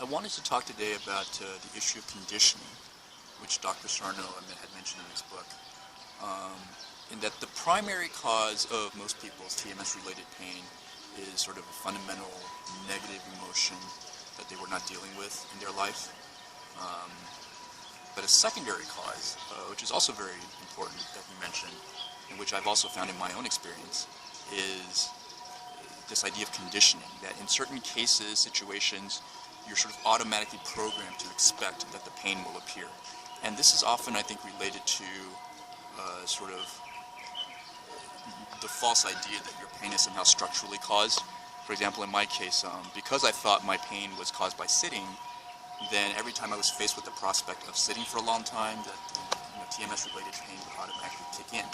I wanted to talk today about the issue of conditioning, which Dr. Sarno had mentioned in his book, in that the primary cause of most people's TMS-related pain is sort of a fundamental negative emotion that they were not dealing with in their life. But a secondary cause, which is also very important that you mentioned, and which I've also found in my own experience, is this idea of conditioning, that in certain cases, situations, you're sort of automatically programmed to expect that the pain will appear. And this is often, I think, related to sort of the false idea that your pain is somehow structurally caused. For example, in my case, because I thought my pain was caused by sitting, then every time I was faced with the prospect of sitting for a long time, that TMS-related pain would automatically kick in.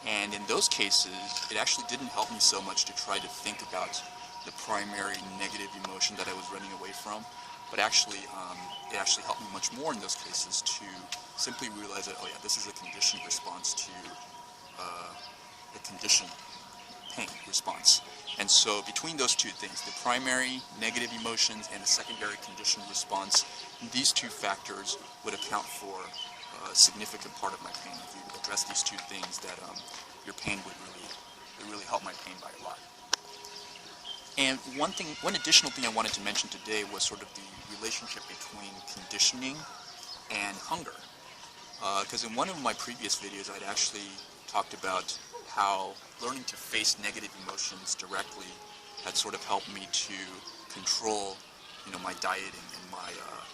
And in those cases, it actually didn't help me so much to try to think about the primary negative emotion that I was running away from, but actually, it actually helped me much more in those cases to simply realize that, oh yeah, this is a conditioned response to the conditioned pain response. And so between those two things, the primary negative emotions and the secondary conditioned response, these two factors would account for a significant part of my pain. If you address these two things, that your pain would really help my pain by a lot. And one additional thing I wanted to mention today was sort of the relationship between conditioning and hunger. Because in one of my previous videos, I'd actually talked about how learning to face negative emotions directly had sort of helped me to control, my dieting and my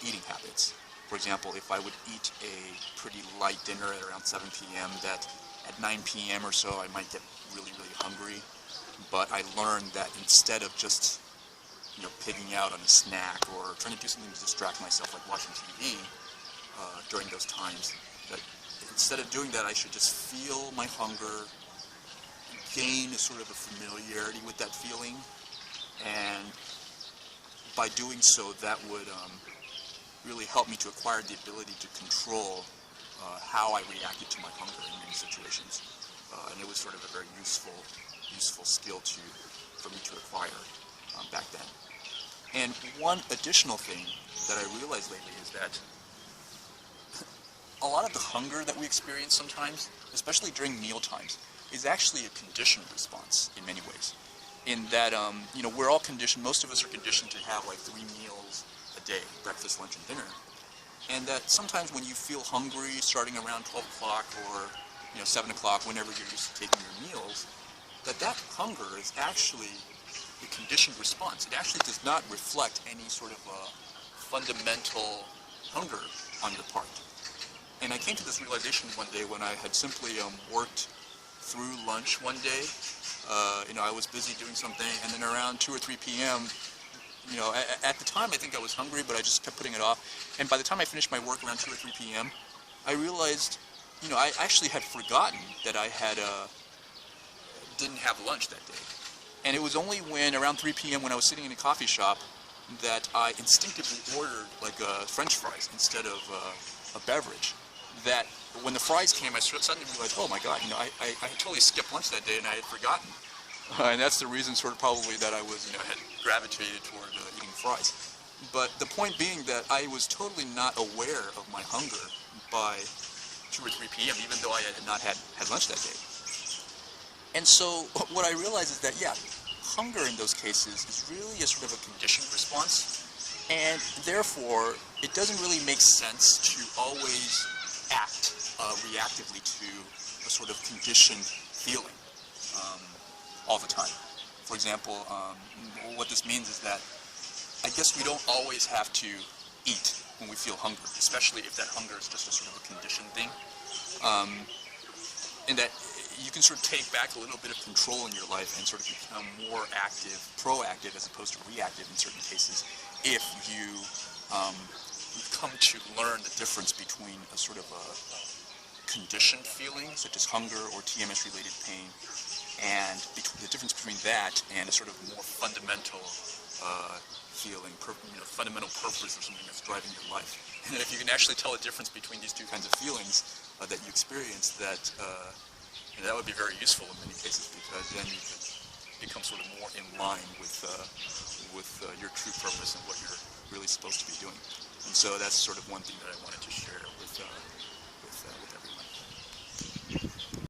eating habits. For example, if I would eat a pretty light dinner at around 7 p.m., that at 9 p.m. or so I might get really, really hungry. But I learned that instead of just, pigging out on a snack or trying to do something to distract myself, like watching TV during those times, that instead of doing that, I should just feel my hunger, gain a sort of a familiarity with that feeling, and by doing so, that would really help me to acquire the ability to control how I reacted to my hunger in many situations. And it was sort of a very useful skill for me to acquire back then. And one additional thing that I realized lately is that a lot of the hunger that we experience sometimes, especially during meal times, is actually a conditioned response in many ways. In that, we're all conditioned, most of us are conditioned to have like 3 meals a day, breakfast, lunch, and dinner. And that sometimes when you feel hungry starting around 12 o'clock or 7 o'clock, whenever you're used to taking your meals, that hunger is actually a conditioned response. It actually does not reflect any sort of fundamental hunger on your part. And I came to this realization one day when I had simply worked through lunch one day. I was busy doing something, and then around 2 or 3 p.m., at the time I think I was hungry, but I just kept putting it off. And by the time I finished my work around 2 or 3 p.m., I realized, I actually had forgotten that I had didn't have lunch that day. And it was only when around 3 p.m. when I was sitting in a coffee shop that I instinctively ordered like French fries instead of a beverage. That when the fries came, I suddenly realized, oh my God, I totally skipped lunch that day and I had forgotten. And that's the reason sort of probably that I was, had gravitated toward eating fries. But the point being that I was totally not aware of my hunger by 2 or 3 p.m., even though I had not had lunch that day. And so what I realized is that, hunger in those cases is really a sort of a conditioned response. And therefore, it doesn't really make sense to always act reactively to a sort of conditioned feeling all the time. For example, what this means is that I guess we don't always have to eat when we feel hunger, especially if that hunger is just a sort of a conditioned thing. And that you can sort of take back a little bit of control in your life and sort of become more active, proactive, as opposed to reactive in certain cases, if you come to learn the difference between a sort of a conditioned feeling, such as hunger or TMS-related pain, and the difference between that and a sort of more fundamental feeling, fundamental purpose of something that's driving your life. And if you can actually tell a difference between these two kinds of feelings that you experience, that would be very useful in many cases, because then you could become sort of more in line with your true purpose and what you're really really supposed to be doing. And so that's sort of one thing that I wanted to share with